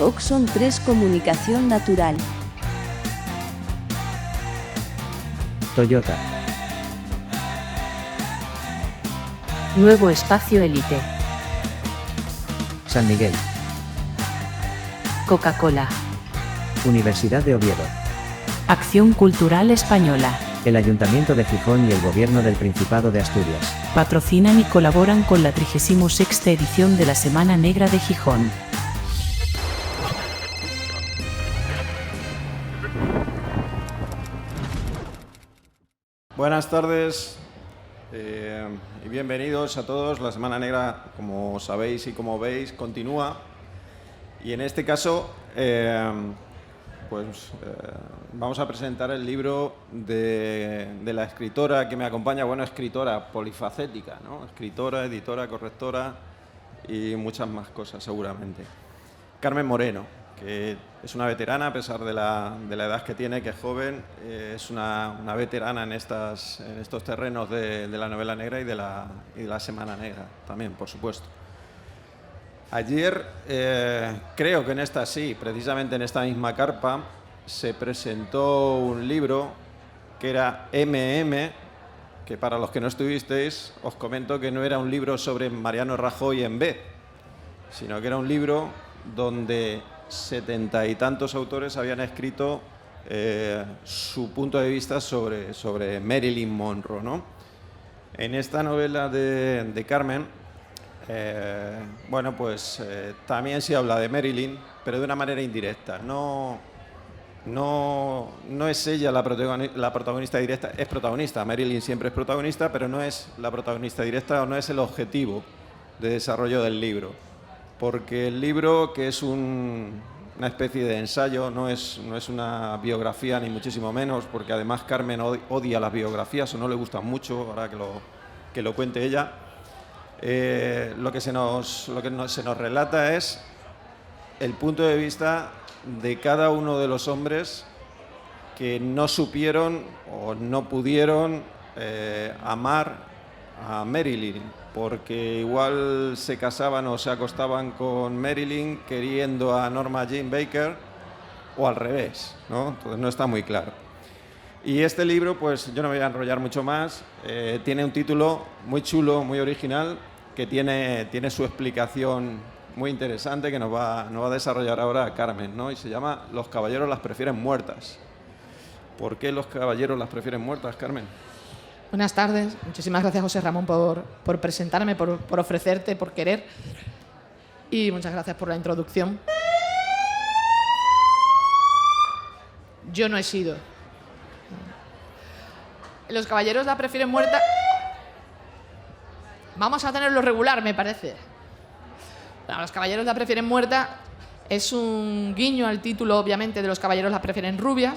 Oxon 3 Comunicación Natural. Toyota. Nuevo Espacio Elite. San Miguel. Coca-Cola. Universidad de Oviedo. Acción Cultural Española. El Ayuntamiento de Gijón y el Gobierno del Principado de Asturias. Patrocinan y colaboran con la 36ª edición de la Semana Negra de Gijón. Buenas tardes y bienvenidos a todos. La Semana Negra, como sabéis y como veis, continúa. Y en este caso, vamos a presentar el libro de la escritora que me acompaña. Bueno, escritora polifacética, ¿no? Escritora, editora, correctora y muchas más cosas seguramente. Carmen Moreno, que es una veterana a pesar de la edad que tiene, que es joven, es una veterana en estos terrenos de la novela negra y de la Semana Negra también, por supuesto. Ayer, creo que en esta sí, precisamente en esta misma carpa, se presentó un libro que era MM, que para los que no estuvisteis, os comento que no era un libro sobre Mariano Rajoy en B, sino que era un libro donde 70 y tantos autores habían escrito su punto de vista sobre Marilyn Monroe, ¿no? En esta novela de Carmen, también se habla de Marilyn, pero de una manera indirecta. No es ella la protagonista directa, es protagonista. Marilyn siempre es protagonista, pero no es la protagonista directa o no es el objetivo de desarrollo del libro. Porque el libro, que es una especie de ensayo, no es una biografía ni muchísimo menos, porque además Carmen odia las biografías o no le gustan mucho, ahora que lo cuente ella. Lo que se nos relata es el punto de vista de cada uno de los hombres que no supieron o no pudieron amar a Marilyn, porque igual se casaban o se acostaban con Marilyn queriendo a Norma Jean Baker o al revés, ¿no? Entonces no está muy claro. Y este libro, pues yo no me voy a enrollar mucho más, tiene un título muy chulo, muy original, que tiene su explicación muy interesante que nos va a desarrollar ahora Carmen, ¿no? Y se llama Los caballeros las prefieren muertas. ¿Por qué los caballeros las prefieren muertas, Carmen? Buenas tardes. Muchísimas gracias, José Ramón, por presentarme, por ofrecerte, por querer. Y muchas gracias por la introducción. Yo no he sido. Los caballeros la prefieren muerta. Vamos a tenerlo regular, me parece. Bueno, los caballeros la prefieren muerta es un guiño al título, obviamente, de Los caballeros la prefieren rubias,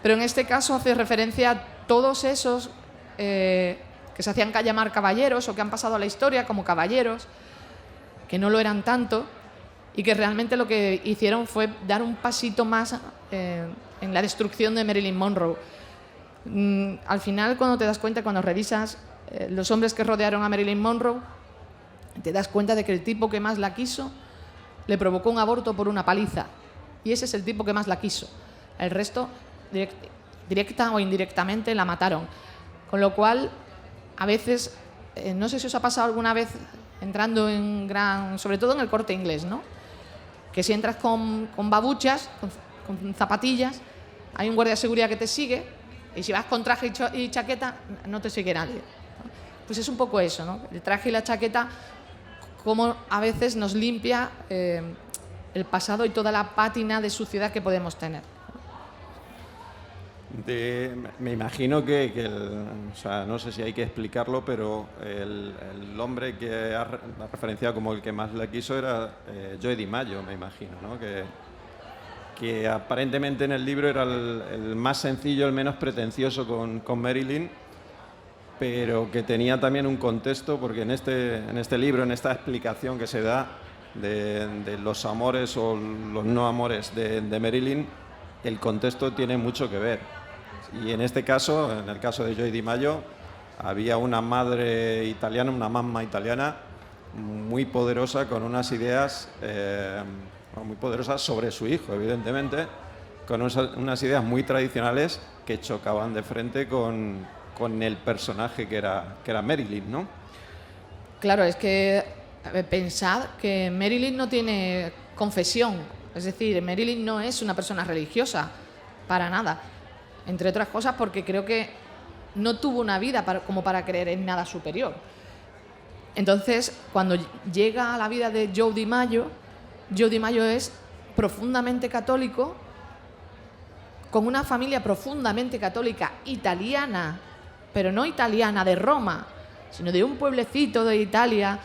pero en este caso hace referencia a todos esos que se hacían llamar caballeros o que han pasado a la historia como caballeros, que no lo eran tanto y que realmente lo que hicieron fue dar un pasito más en la destrucción de Marilyn Monroe. Al final, cuando te das cuenta, cuando revisas los hombres que rodearon a Marilyn Monroe, te das cuenta de que el tipo que más la quiso le provocó un aborto por una paliza. Y ese es el tipo que más la quiso. El resto, directa o indirectamente, la mataron. Con lo cual, a veces, no sé si os ha pasado alguna vez entrando sobre todo en el Corte Inglés, ¿no? Que si entras con babuchas, con zapatillas, hay un guardia de seguridad que te sigue, y si vas con traje y chaqueta, no te sigue nadie. Pues es un poco eso, ¿no? El traje y la chaqueta, cómo a veces nos limpia el pasado y toda la pátina de suciedad que podemos tener. Me imagino que no sé si hay que explicarlo, pero el hombre que ha referenciado como el que más la quiso era Joe DiMaggio, me imagino, ¿no? Que aparentemente en el libro era el más sencillo, el menos pretencioso con Marilyn, pero que tenía también un contexto, porque en este libro, en esta explicación que se da de los amores o los no amores de Marilyn, el contexto tiene mucho que ver. Y en este caso, en el caso de Joe DiMaggio, había una madre italiana, una mamma italiana, muy poderosa, con unas ideas muy poderosa sobre su hijo, evidentemente, con unas ideas muy tradicionales que chocaban de frente con el personaje que era Marilyn, ¿no? Claro, es que pensad que Marilyn no tiene confesión, es decir, Marilyn no es una persona religiosa, para nada, entre otras cosas porque creo que no tuvo una vida como para creer en nada superior. Entonces, cuando llega a la vida de Joe DiMaggio es profundamente católico, con una familia profundamente católica italiana, pero no italiana de Roma, sino de un pueblecito de Italia,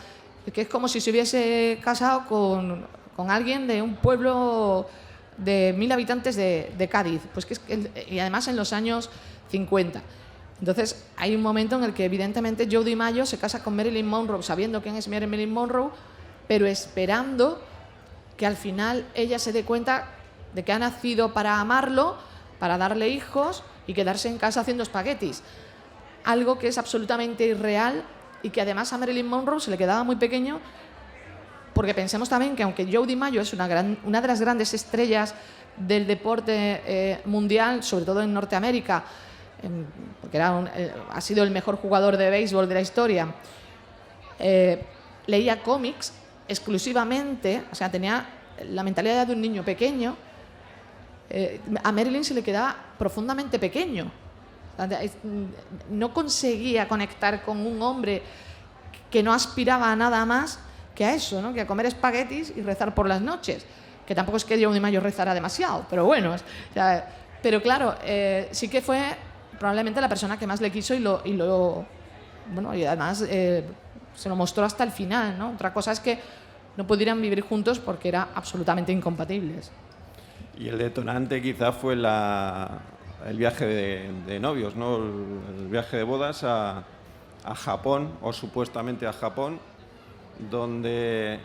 que es como si se hubiese casado con alguien de un pueblo de 1000 habitantes de Cádiz, pues y además en los años 50. Entonces hay un momento en el que evidentemente Joe DiMaggio se casa con Marilyn Monroe sabiendo quién es Marilyn Monroe, pero esperando que al final ella se dé cuenta de que ha nacido para amarlo, para darle hijos y quedarse en casa haciendo espaguetis. Algo que es absolutamente irreal y que además a Marilyn Monroe se le quedaba muy pequeño, porque pensemos también que aunque Joe DiMaggio es una de las grandes estrellas del deporte mundial, sobre todo en Norteamérica, porque ha sido el mejor jugador de béisbol de la historia, leía cómics exclusivamente, o sea, tenía la mentalidad de un niño pequeño. A Marilyn se le quedaba profundamente pequeño. No conseguía conectar con un hombre que no aspiraba a nada más que a eso, ¿no? Que a comer espaguetis y rezar por las noches. Que tampoco es que Joe DiMaggio rezara demasiado, pero bueno. Pero claro, sí que fue probablemente la persona que más le quiso y además se lo mostró hasta el final, ¿no? Otra cosa es que no pudieran vivir juntos porque eran absolutamente incompatibles. Y el detonante quizás fue el viaje de novios, ¿no? El viaje de bodas a Japón, o supuestamente a Japón, donde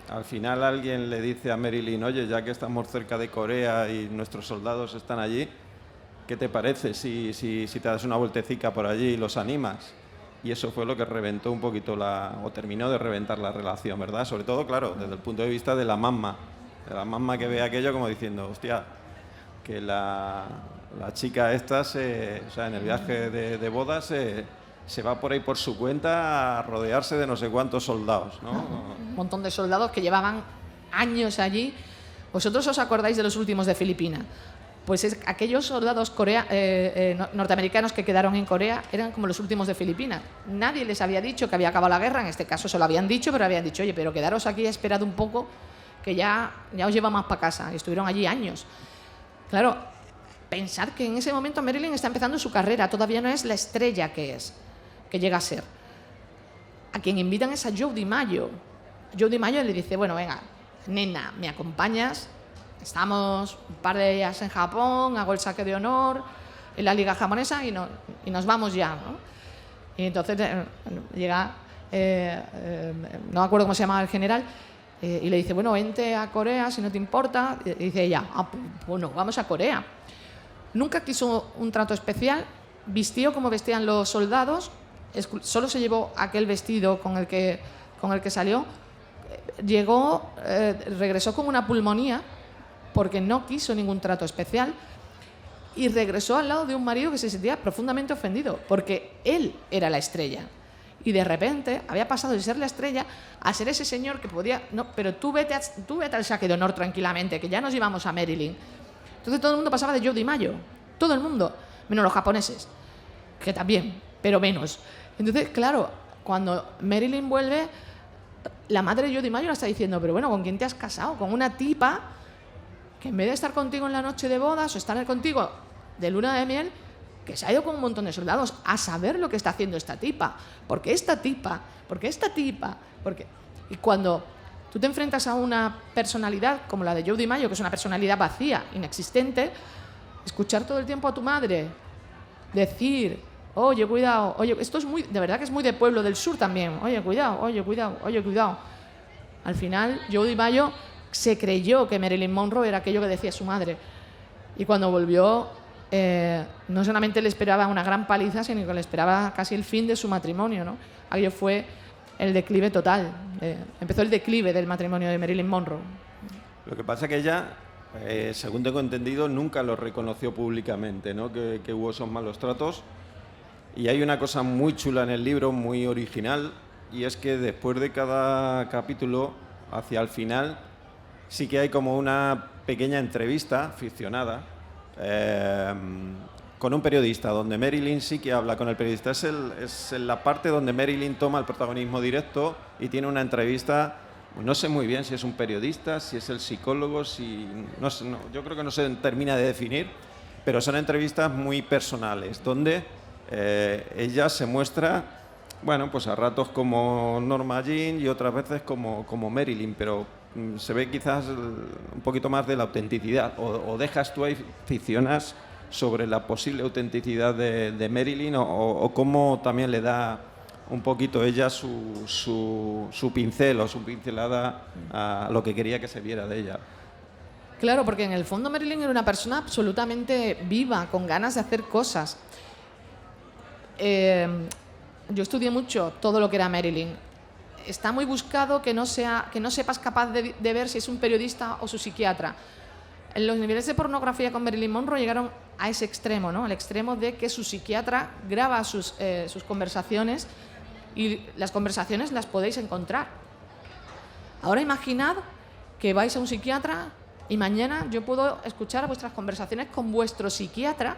al final alguien le dice a Marilyn: oye, ya que estamos cerca de Corea y nuestros soldados están allí, ¿qué te parece si te das una vueltecica por allí y los animas? Y eso fue lo que reventó un poquito o terminó de reventar la relación, ¿verdad? Sobre todo, claro, desde el punto de vista de la mamá que ve aquello como diciendo: hostia, que la chica esta, en el viaje de bodas se va por ahí por su cuenta a rodearse de no sé cuántos soldados, ¿no? Un montón de soldados que llevaban años allí. ¿Vosotros os acordáis de los últimos de Filipinas? Pues aquellos soldados norteamericanos que quedaron en Corea eran como los últimos de Filipinas. Nadie les había dicho que había acabado la guerra, en este caso se lo habían dicho, pero habían dicho: oye, pero quedaros aquí, esperad un poco, que ya os llevamos para casa. Y estuvieron allí años. Claro, pensar que en ese momento Marilyn está empezando su carrera, todavía no es la estrella que llega a ser. A quien invitan es a Joe DiMaggio. Joe DiMaggio le dice: bueno, venga, nena, ¿me acompañas? Estamos un par de días en Japón, hago el saque de honor en la liga japonesa y nos vamos ya, ¿no? Y entonces llega, no me acuerdo cómo se llamaba el general, y le dice: bueno, vente a Corea si no te importa. Y dice ella: bueno, vamos a Corea. Nunca quiso un trato especial, vistió como vestían los soldados, solo se llevó aquel vestido con el que salió. Llegó, regresó con una pulmonía porque no quiso ningún trato especial y regresó al lado de un marido que se sentía profundamente ofendido porque él era la estrella. Y de repente había pasado de ser la estrella a ser ese señor que podía... No, pero tú vete al saque de honor tranquilamente, que ya nos llevamos a Marilyn. Entonces todo el mundo pasaba de Joe DiMaggio. Todo el mundo. Menos los japoneses, que también, pero menos. Entonces, claro, cuando Marilyn vuelve, la madre de Joe DiMaggio la está diciendo: pero bueno, ¿con quién te has casado? Con una tipa que en vez de estar contigo en la noche de bodas o estar contigo de luna de miel, que se ha ido con un montón de soldados a saber lo que está haciendo esta tipa. Y cuando tú te enfrentas a una personalidad como la de Joe DiMaggio, que es una personalidad vacía, inexistente, escuchar todo el tiempo a tu madre decir: oye, cuidado, oye, esto es de verdad que es muy de pueblo del sur también, oye, cuidado, oye, cuidado, oye, cuidado. Al final, Joe DiMaggio se creyó que Marilyn Monroe era aquello que decía su madre. Y cuando volvió, no solamente le esperaba una gran paliza, sino que le esperaba casi el fin de su matrimonio, ¿no? Aquello fue el declive total. Empezó el declive del matrimonio de Marilyn Monroe. Lo que pasa es que ella, según tengo entendido, nunca lo reconoció públicamente, ¿no? Que hubo esos malos tratos. Y hay una cosa muy chula en el libro, muy original, y es que después de cada capítulo, hacia el final, sí que hay como una pequeña entrevista ficcionada con un periodista, donde Marilyn sí que habla con el periodista. Es la parte donde Marilyn toma el protagonismo directo y tiene una entrevista. No sé muy bien si es un periodista, si es el psicólogo, no sé, yo creo que no se termina de definir, pero son entrevistas muy personales, donde ella se muestra, bueno, pues a ratos como Norma Jean y otras veces como Marilyn, pero se ve quizás un poquito más de la autenticidad, o dejas tú ahí ficcionas sobre la posible autenticidad de Marilyn, o cómo también le da un poquito ella su pincel o su pincelada a lo que quería que se viera de ella. Claro, porque en el fondo Marilyn era una persona absolutamente viva, con ganas de hacer cosas. Yo estudié mucho todo lo que era Marilyn. Está muy buscado que no sepas capaz de ver si es un periodista o su psiquiatra. Los niveles de pornografía con Marilyn Monroe llegaron a ese extremo, ¿no? Al extremo de que su psiquiatra graba sus conversaciones, y las conversaciones las podéis encontrar. Ahora imaginad que vais a un psiquiatra y mañana yo puedo escuchar vuestras conversaciones con vuestro psiquiatra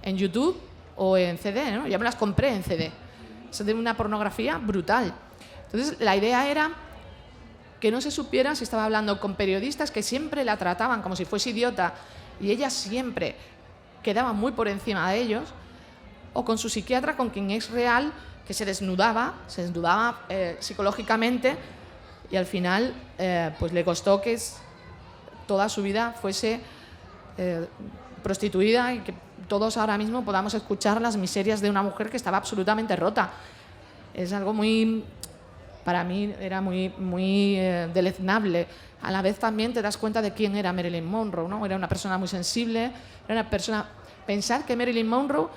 en YouTube o en CD, ¿no? Ya me las compré en CD. Es de una pornografía brutal. Entonces, la idea era que no se supiera si estaba hablando con periodistas que siempre la trataban como si fuese idiota y ella siempre quedaba muy por encima de ellos, o con su psiquiatra, con quien es real, que se desnudaba psicológicamente, y al final pues le costó que toda su vida fuese prostituida y que todos ahora mismo podamos escuchar las miserias de una mujer que estaba absolutamente rota. Es algo muy... Para mí era muy deleznable. A la vez también te das cuenta de quién era Marilyn Monroe, ¿no? Era una persona muy sensible, era una persona... Pensar que Marilyn Monroe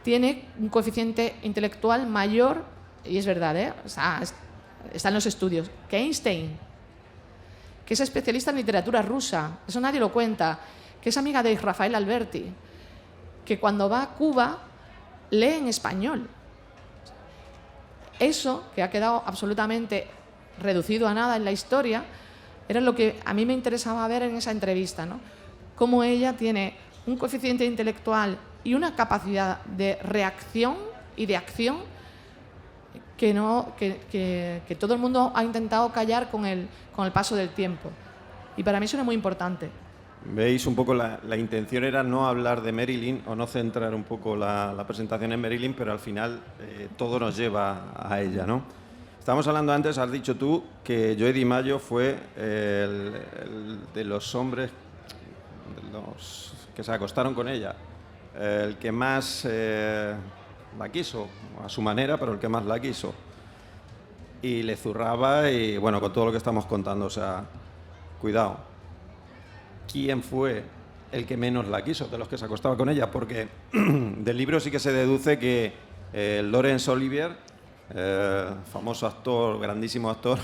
tiene un coeficiente intelectual mayor, y es verdad, está en los estudios, que Einstein, que es especialista en literatura rusa, eso nadie lo cuenta, que es amiga de Rafael Alberti, que cuando va a Cuba lee en español. Eso, que ha quedado absolutamente reducido a nada en la historia, era lo que a mí me interesaba ver en esa entrevista, ¿no? Cómo ella tiene un coeficiente intelectual y una capacidad de reacción y de acción que todo el mundo ha intentado callar con el paso del tiempo. Y para mí eso era muy importante. Veis un poco la intención era no hablar de Marilyn o no centrar un poco la presentación en Marilyn, pero al final todo nos lleva a ella, ¿no? Estábamos hablando antes, has dicho tú, que Joe DiMaggio fue el de los hombres que se acostaron con ella, el que más la quiso, a su manera, pero el que más la quiso. Y le zurraba y, bueno, con todo lo que estamos contando, o sea, cuidado. ¿Quién fue el que menos la quiso de los que se acostaba con ella? Porque del libro sí que se deduce que Laurence Olivier, famoso actor, grandísimo actor,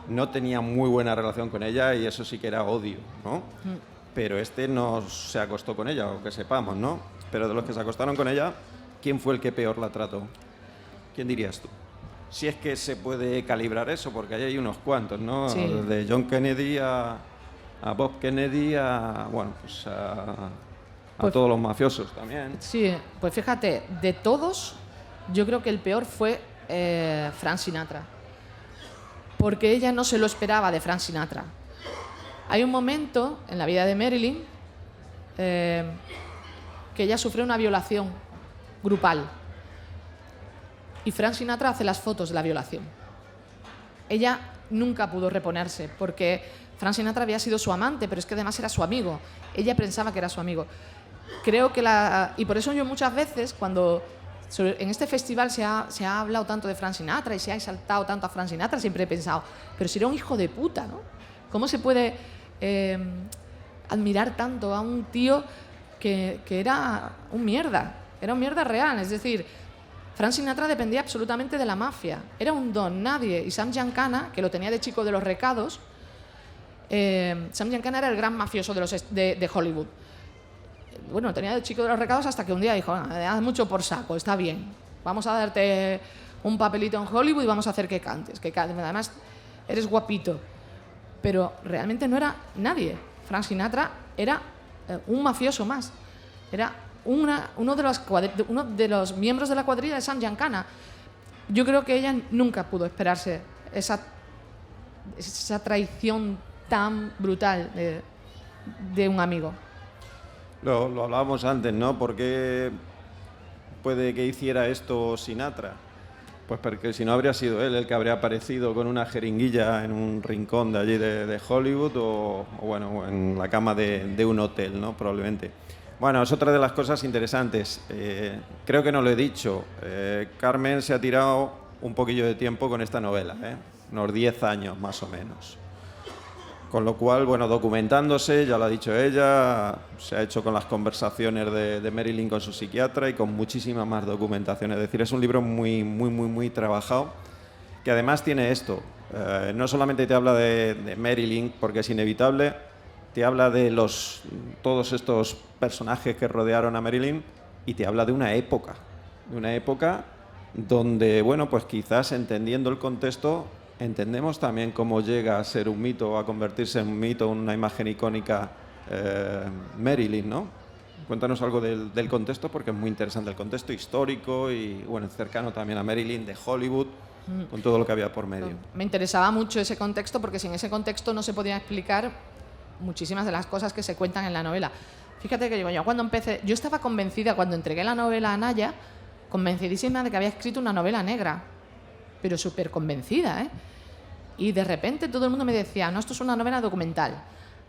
no tenía muy buena relación con ella, y eso sí que era odio, ¿no? Pero este no se acostó con ella, o que sepamos, ¿no? Pero de los que se acostaron con ella, ¿quién fue el que peor la trató? ¿Quién dirías tú? Si es que se puede calibrar eso, porque ahí hay unos cuantos, ¿no? Sí. De John Kennedy a Bob Kennedy, bueno, pues a todos los mafiosos también. Sí, pues fíjate, de todos, yo creo que el peor fue Frank Sinatra. Porque ella no se lo esperaba de Frank Sinatra. Hay un momento en la vida de Marilyn que ella sufrió una violación grupal. Y Frank Sinatra hace las fotos de la violación. Ella nunca pudo reponerse porque Frank Sinatra había sido su amante, pero es que además era su amigo. Ella pensaba que era su amigo. Creo que y por eso yo muchas veces, cuando en este festival se ha hablado tanto de Frank Sinatra y se ha exaltado tanto a Frank Sinatra, siempre he pensado, pero si era un hijo de puta, ¿no? ¿Cómo se puede admirar tanto a un tío que era un mierda? Era un mierda real, es decir, Frank Sinatra dependía absolutamente de la mafia. Era un don nadie. Y Sam Giancana, que lo tenía de chico de los recados, Sam Giancana era el gran mafioso de Hollywood. Bueno, lo tenía de chico de los recados hasta que un día dijo, me das mucho por saco, está bien. Vamos a darte un papelito en Hollywood y vamos a hacer que cantes. Además, eres guapito. Pero realmente no era nadie. Frank Sinatra era un mafioso más. Era uno de los miembros de la cuadrilla de Sam Giancana. Yo creo que ella nunca pudo esperarse esa traición tan brutal de un amigo. Lo hablábamos antes, ¿no? ¿Por qué puede que hiciera esto Sinatra? Pues porque si no habría sido él el que habría aparecido con una jeringuilla en un rincón de allí de Hollywood o bueno, en la cama de un hotel, ¿no? Probablemente. Bueno, es otra de las cosas interesantes. Creo que no lo he dicho. Carmen se ha tirado un poquillo de tiempo con esta novela, unos 10 años más o menos. Con lo cual, bueno, documentándose, ya lo ha dicho ella, se ha hecho con las conversaciones de Marilyn con su psiquiatra y con muchísima más documentación. Es decir, es un libro muy trabajado, que además tiene esto. No solamente te habla de Marilyn, porque es inevitable, te habla de todos estos personajes que rodearon a Marilyn y te habla de una época donde, bueno, pues quizás entendiendo el contexto, entendemos también cómo llega a ser un mito, a convertirse en un mito, una imagen icónica, Marilyn, ¿no? Cuéntanos algo del contexto, porque es muy interesante el contexto histórico y, bueno, cercano también a Marilyn, de Hollywood, con todo lo que había por medio. Me interesaba mucho ese contexto, porque sin ese contexto no se podían explicar muchísimas de las cosas que se cuentan en la novela. Fíjate que yo cuando empecé, yo estaba convencida, cuando entregué la novela a Naya, convencidísima de que había escrito una novela negra, pero súper convencida, ¿eh? Y de repente todo el mundo me decía, no, esto es una novela documental,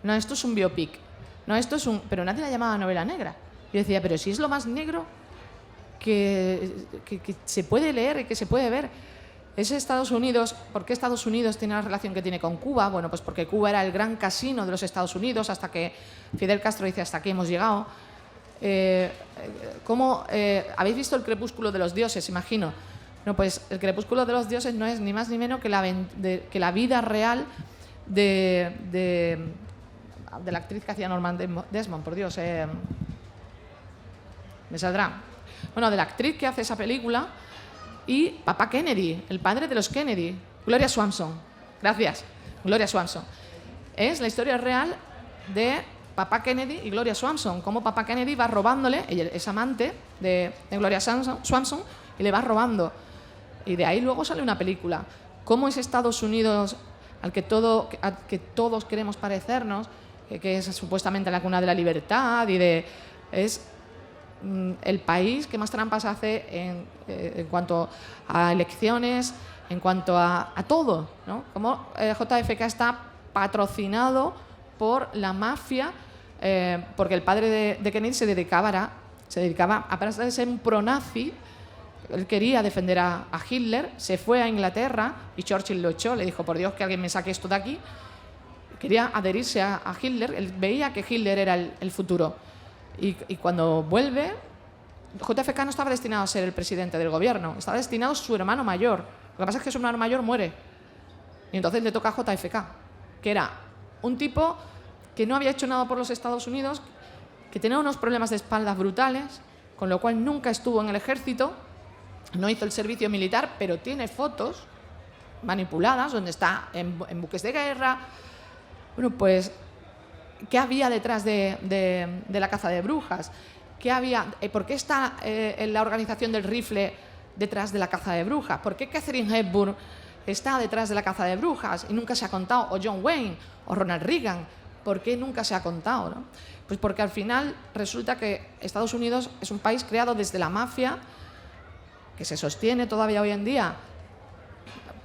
no, esto es un biopic, no, esto es un... Pero nadie la llamaba novela negra. Yo decía, pero si es lo más negro que se puede leer y que se puede ver. Es Estados Unidos. ¿Por qué Estados Unidos tiene la relación que tiene con Cuba? Bueno, pues porque Cuba era el gran casino de los Estados Unidos hasta que Fidel Castro dice, hasta aquí hemos llegado. ¿Habéis visto El crepúsculo de los dioses, imagino? No, pues El crepúsculo de los dioses no es ni más ni menos que la vida real de la actriz que hacía Norman Desmond, por Dios, me saldrá. Bueno, de la actriz que hace esa película y papá Kennedy, el padre de los Kennedy, Gloria Swanson. Gracias, Gloria Swanson. Es la historia real de papá Kennedy y Gloria Swanson, cómo papá Kennedy va robándole, ella es amante de Gloria Swanson y le va robando. Y de ahí luego sale una película. ¿Cómo es Estados Unidos al que todos queremos parecernos? Que es supuestamente la cuna de la libertad es el país que más trampas hace en cuanto a elecciones, en cuanto a todo, ¿no? Como JFK está patrocinado por la mafia, porque el padre de Kennedy se dedicaba, aparte de ser un pronazi, él quería defender a Hitler, se fue a Inglaterra y Churchill lo echó, le dijo, por Dios, que alguien me saque esto de aquí. Quería adherirse a Hitler, él veía que Hitler era el futuro. Y cuando vuelve, JFK no estaba destinado a ser el presidente del gobierno, estaba destinado a su hermano mayor. Lo que pasa es que su hermano mayor muere. Y entonces le toca a JFK, que era un tipo que no había hecho nada por los Estados Unidos, que tenía unos problemas de espalda brutales, con lo cual nunca estuvo en el ejército, no hizo el servicio militar, pero tiene fotos manipuladas donde está en buques de guerra. Bueno, pues, ¿qué había detrás de la caza de brujas? ¿Qué había, ¿por qué está la organización del rifle detrás de la caza de brujas? ¿Por qué Katharine Hepburn está detrás de la caza de brujas y nunca se ha contado? O John Wayne, o Ronald Reagan. ¿Por qué nunca se ha contado, no? Pues porque al final resulta que Estados Unidos es un país creado desde la mafia, que se sostiene todavía hoy en día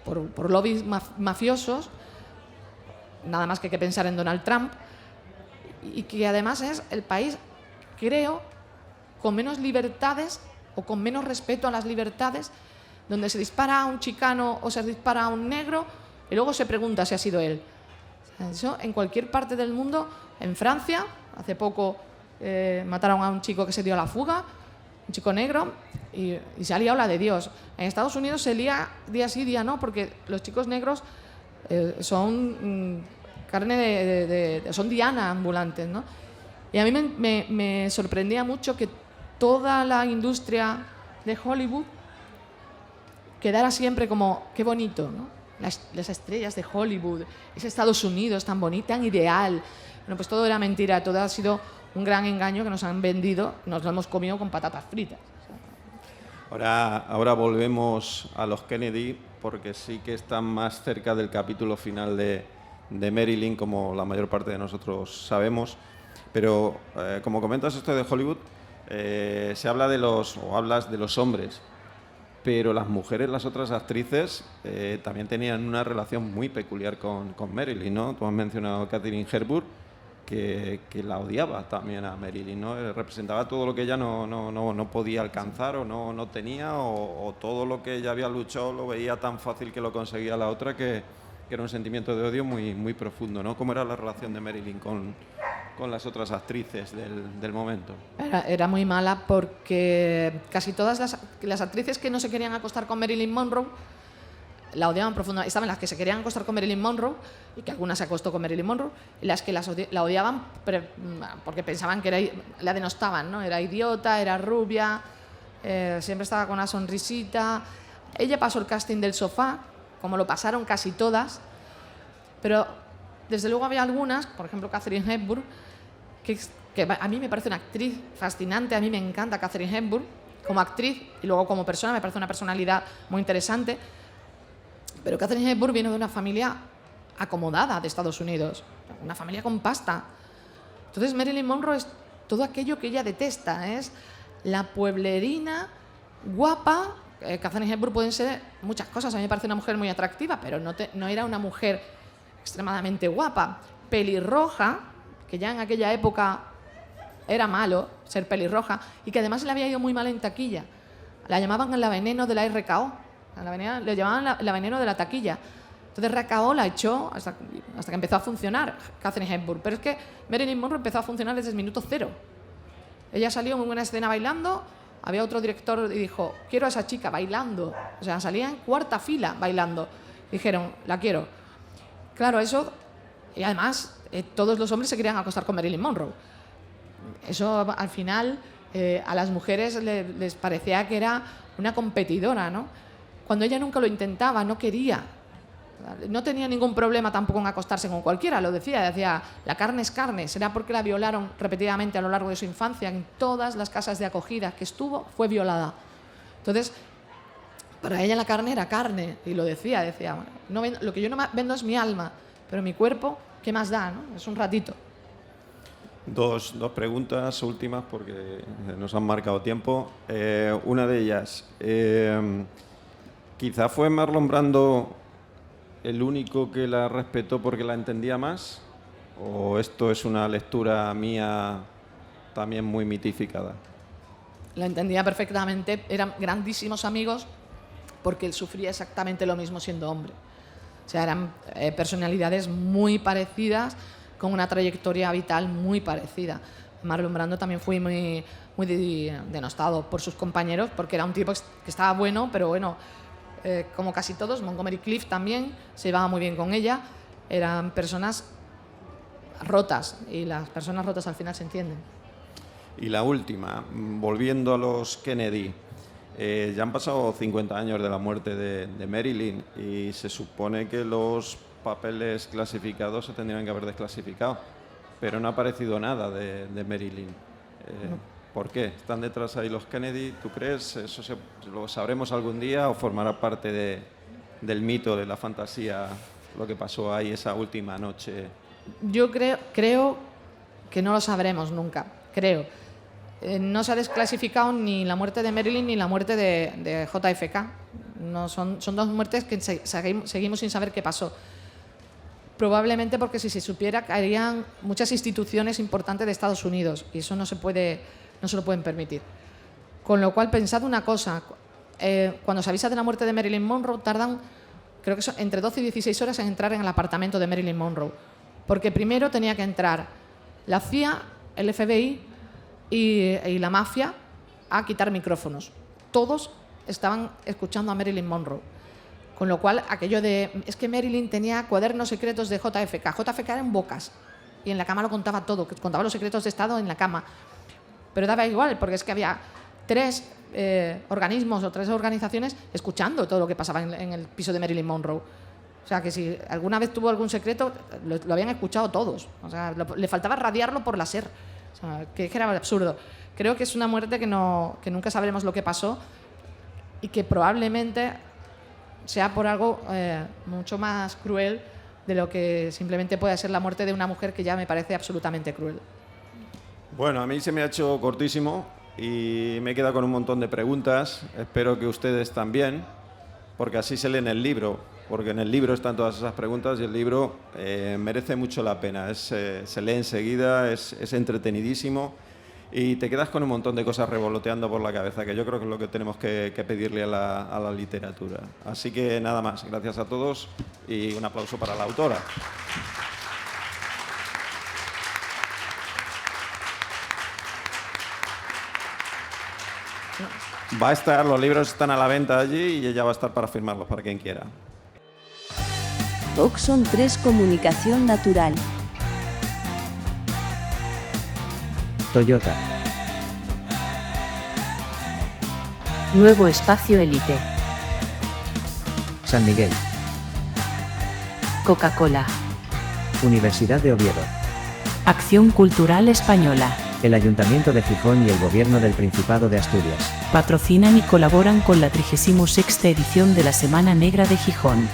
por lobbies mafiosos, nada más que hay que pensar en Donald Trump, y que además es el país, creo, con menos libertades o con menos respeto a las libertades, donde se dispara a un chicano o se dispara a un negro y luego se pregunta si ha sido él. Eso en cualquier parte del mundo. En Francia, hace poco mataron a un chico que se dio a la fuga, un chico negro. y se ha liado la de Dios. En Estados Unidos se lía día sí, día no, porque los chicos negros son carne son diana ambulantes, ¿no? Y a mí me sorprendía mucho que toda la industria de Hollywood quedara siempre como, qué bonito, ¿no? Las estrellas de Hollywood, ese Estados Unidos tan bonito, tan ideal. Bueno, pues todo era mentira, todo ha sido un gran engaño que nos han vendido, nos lo hemos comido con patatas fritas. Ahora volvemos a los Kennedy, porque sí que están más cerca del capítulo final de Marilyn, como la mayor parte de nosotros sabemos. Pero, como comentas esto de Hollywood, se habla hablas de los hombres, pero las mujeres, las otras actrices, también tenían una relación muy peculiar con Marilyn, ¿no? Tú has mencionado a Katharine Hepburn, que la odiaba también a Marilyn, ¿no? Representaba todo lo que ella no podía alcanzar o no tenía, o todo lo que ella había luchado lo veía tan fácil que lo conseguía la otra, que era un sentimiento de odio muy, muy profundo, ¿no? ¿Cómo era la relación de Marilyn con las otras actrices del momento? Era muy mala porque casi todas las actrices que no se querían acostar con Marilyn Monroe la odiaban profundamente. Estaban las que se querían acostar con Marilyn Monroe, y que alguna se acostó con Marilyn Monroe, y las que la odiaban porque pensaban que la denostaban, ¿no? Era idiota, era rubia, siempre estaba con una sonrisita. Ella pasó el casting del sofá, como lo pasaron casi todas, pero desde luego había algunas, por ejemplo Katharine Hepburn, que a mí me parece una actriz fascinante, a mí me encanta Katharine Hepburn como actriz, y luego como persona me parece una personalidad muy interesante, pero Katharine Hepburn viene de una familia acomodada de Estados Unidos, una familia con pasta. Entonces Marilyn Monroe es todo aquello que ella detesta, es la pueblerina, guapa. Katharine Hepburn pueden ser muchas cosas, a mí me parece una mujer muy atractiva, pero no era una mujer extremadamente guapa, pelirroja, que ya en aquella época era malo ser pelirroja, y que además le había ido muy mal en taquilla. La llamaban la veneno de la RKO, le llamaban la veneno de la taquilla. Entonces RKO la echó hasta que empezó a funcionar Katharine Hepburn. Pero es que Marilyn Monroe empezó a funcionar desde el minuto cero. Ella salió en una escena bailando, había otro director y dijo, quiero a esa chica bailando. O sea, salía en cuarta fila bailando. Dijeron, la quiero. Claro, eso... Y además, todos los hombres se querían acostar con Marilyn Monroe. Eso, al final, a las mujeres les parecía que era una competidora, ¿no? Cuando ella nunca lo intentaba, no quería. No tenía ningún problema tampoco en acostarse con cualquiera, lo decía, la carne es carne. Será porque la violaron repetidamente a lo largo de su infancia. En todas las casas de acogida que estuvo, fue violada. Entonces, para ella la carne era carne, y lo decía, bueno, lo que yo no vendo es mi alma, pero mi cuerpo, ¿qué más da, no? Es un ratito. Dos preguntas últimas, porque nos han marcado tiempo. Una de ellas, quizá fue Marlon Brando el único que la respetó porque la entendía más, o esto es una lectura mía también muy mitificada. La entendía perfectamente, eran grandísimos amigos, porque él sufría exactamente lo mismo siendo hombre. O sea, eran personalidades muy parecidas, con una trayectoria vital muy parecida. Marlon Brando también fue muy denostado por sus compañeros, porque era un tipo que estaba bueno, pero bueno, como casi todos. Montgomery Clift también se llevaba muy bien con ella. Eran personas rotas, y las personas rotas al final se entienden. Y la última, volviendo a los Kennedy. Ya han pasado 50 años de la muerte de Marilyn, y se supone que los papeles clasificados se tendrían que haber desclasificado, pero no ha aparecido nada de Marilyn. ¿Por qué? ¿Están detrás ahí los Kennedy? ¿Tú crees? ¿Eso lo sabremos algún día, o formará parte del mito, de la fantasía, lo que pasó ahí esa última noche? Yo creo que no lo sabremos nunca, creo. No se ha desclasificado ni la muerte de Marilyn ni la muerte de JFK. No, son dos muertes que seguimos sin saber qué pasó. Probablemente porque si se supiera, caerían muchas instituciones importantes de Estados Unidos, y eso no se lo pueden permitir. Con lo cual, pensad una cosa, cuando se avisa de la muerte de Marilyn Monroe, tardan, creo que son entre 12 y 16 horas en entrar en el apartamento de Marilyn Monroe, porque primero tenía que entrar la CIA, el FBI y la mafia a quitar micrófonos. todos estaban escuchando a Marilyn Monroe. Con lo cual, aquello de... Es que Marilyn tenía cuadernos secretos de JFK. JFK eran bocas. Y en la cama lo contaba todo, contaba los secretos de Estado en la cama. Pero daba igual, porque es que había 3 organismos o 3 organizaciones escuchando todo lo que pasaba en el piso de Marilyn Monroe. O sea, que si alguna vez tuvo algún secreto, lo habían escuchado todos. O sea, le faltaba radiarlo por la SER. O sea, que era absurdo. Creo que es una muerte que nunca sabremos lo que pasó y que probablemente sea por algo mucho más cruel de lo que simplemente puede ser la muerte de una mujer, que ya me parece absolutamente cruel. Bueno, a mí se me ha hecho cortísimo y me he quedado con un montón de preguntas. Espero que ustedes también, porque así se lee en el libro, porque en el libro están todas esas preguntas y el libro merece mucho la pena. Se lee enseguida, es entretenidísimo y te quedas con un montón de cosas revoloteando por la cabeza, que yo creo que es lo que tenemos que pedirle a la literatura. Así que nada más, gracias a todos y un aplauso para la autora. Va a estar, los libros están a la venta allí y ella va a estar para firmarlos para quien quiera. Oxon 3 Comunicación Natural. Toyota. Nuevo Espacio Elite. San Miguel. Coca-Cola. Universidad de Oviedo. Acción Cultural Española. El Ayuntamiento de Gijón y el Gobierno del Principado de Asturias. Patrocinan y colaboran con la 36ª edición de la Semana Negra de Gijón.